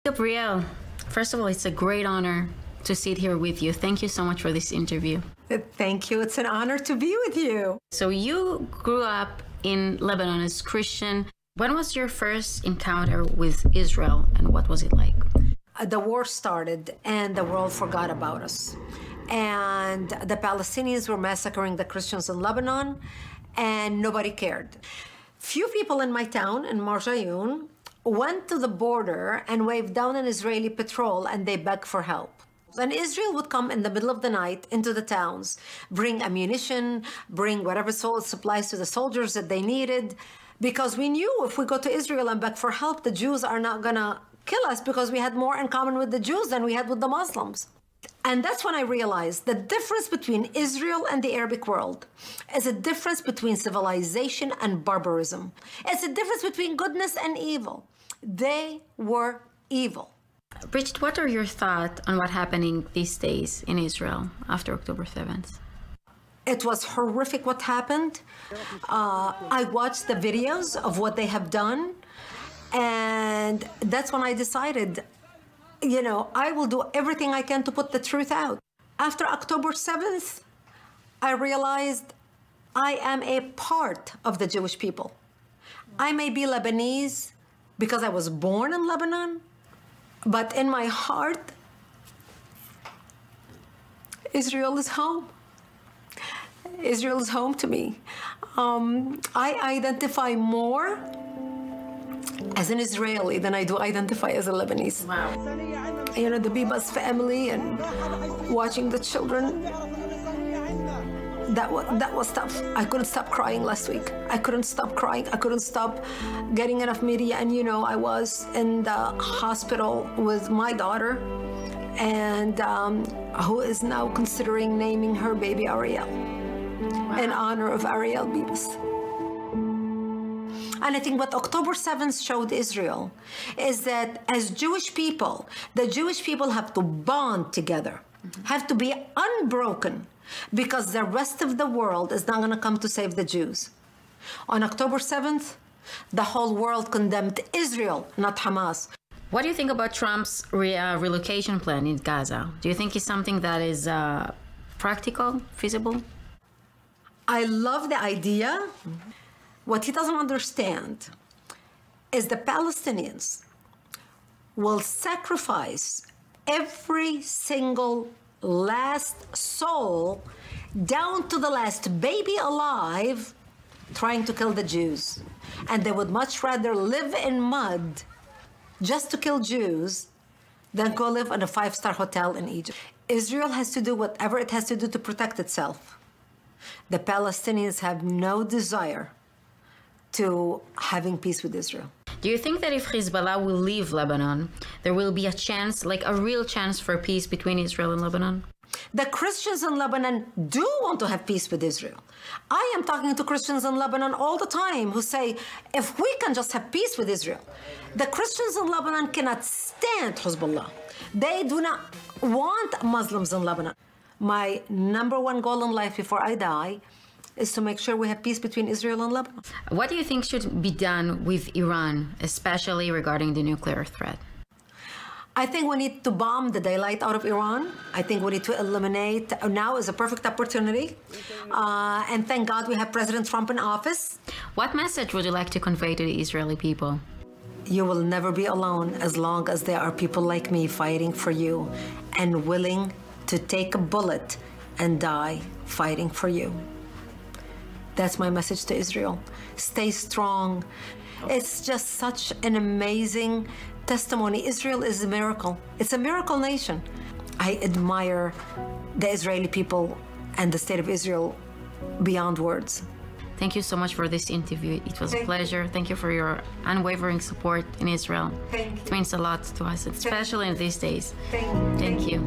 Gabrielle, first of all, it's a great honor to sit here with you. Thank you so much for this interview. Thank you. It's an honor to be with you. So you grew up in Lebanon as Christian. When was your first encounter with Israel, and what was it like? The war started and the world forgot about us. And the Palestinians were massacring the Christians in Lebanon, and nobody cared. Few people in my town, in Marjayoun, went to the border and waved down an Israeli patrol, and they begged for help. And Israel would come in the middle of the night into the towns, bring ammunition, bring whatever supplies to the soldiers that they needed, because we knew if we go to Israel and beg for help, the Jews are not gonna kill us, because we had more in common with the Jews than we had with the Muslims. And that's when I realized the difference between Israel and the Arabic world is a difference between civilization and barbarism. It's a difference between goodness and evil. They were evil. Bridget, what are your thoughts on what's happening these days in Israel after October 7th? It was horrific what happened. I watched the videos of what they have done, and that's when I decided, you know, I will do everything I can to put the truth out. After October 7th, I realized I am a part of the Jewish people. I may be Lebanese because I was born in Lebanon, but in my heart, Israel is home. Israel is home to me. I identify more as an Israeli than I do identify as a Lebanese. Wow. You know, the Bibas family and watching the children, that was tough. I couldn't stop crying last week. I couldn't stop crying. I couldn't stop getting enough media. And you know, I was in the hospital with my daughter, and who is now considering naming her baby Ariel, in honor of Ariel Bibas. And I think what October 7th showed Israel is that as Jewish people, the Jewish people have to bond together, have to be unbroken, because the rest of the world is not going to come to save the Jews. On October 7th, the whole world condemned Israel, not Hamas. What do you think about Trump's relocation plan in Gaza? Do you think it's something that is practical, feasible? I love the idea. What he doesn't understand is the Palestinians will sacrifice every single last soul, down to the last baby alive, trying to kill the Jews. And they would much rather live in mud just to kill Jews than go live in a 5-star hotel in Egypt. Israel has to do whatever it has to do to protect itself. The Palestinians have no desire to having peace with Israel. Do you think that if Hezbollah will leave Lebanon, there will be a chance, like a real chance for peace between Israel and Lebanon? The Christians in Lebanon do want to have peace with Israel. I am talking to Christians in Lebanon all the time who say, if we can just have peace with Israel. The Christians in Lebanon cannot stand Hezbollah. They do not want Muslims in Lebanon. My #1 goal in life before I die is to make sure we have peace between Israel and Lebanon. What do you think should be done with Iran, especially regarding the nuclear threat? I think we need to bomb the daylight out of Iran. I think we need to eliminate, now is a perfect opportunity. And thank God we have President Trump in office. What message would you like to convey to the Israeli people? You will never be alone as long as there are people like me fighting for you and willing to take a bullet and die fighting for you. That's my message to Israel. Stay strong. It's just such an amazing testimony. Israel is a miracle. It's a miracle nation. I admire the Israeli people and the state of Israel beyond words. Thank you so much for this interview. It was a pleasure. Thank you for your unwavering support in Israel. Thank you. It means a lot to us, especially in these days. Thank you. Thank you.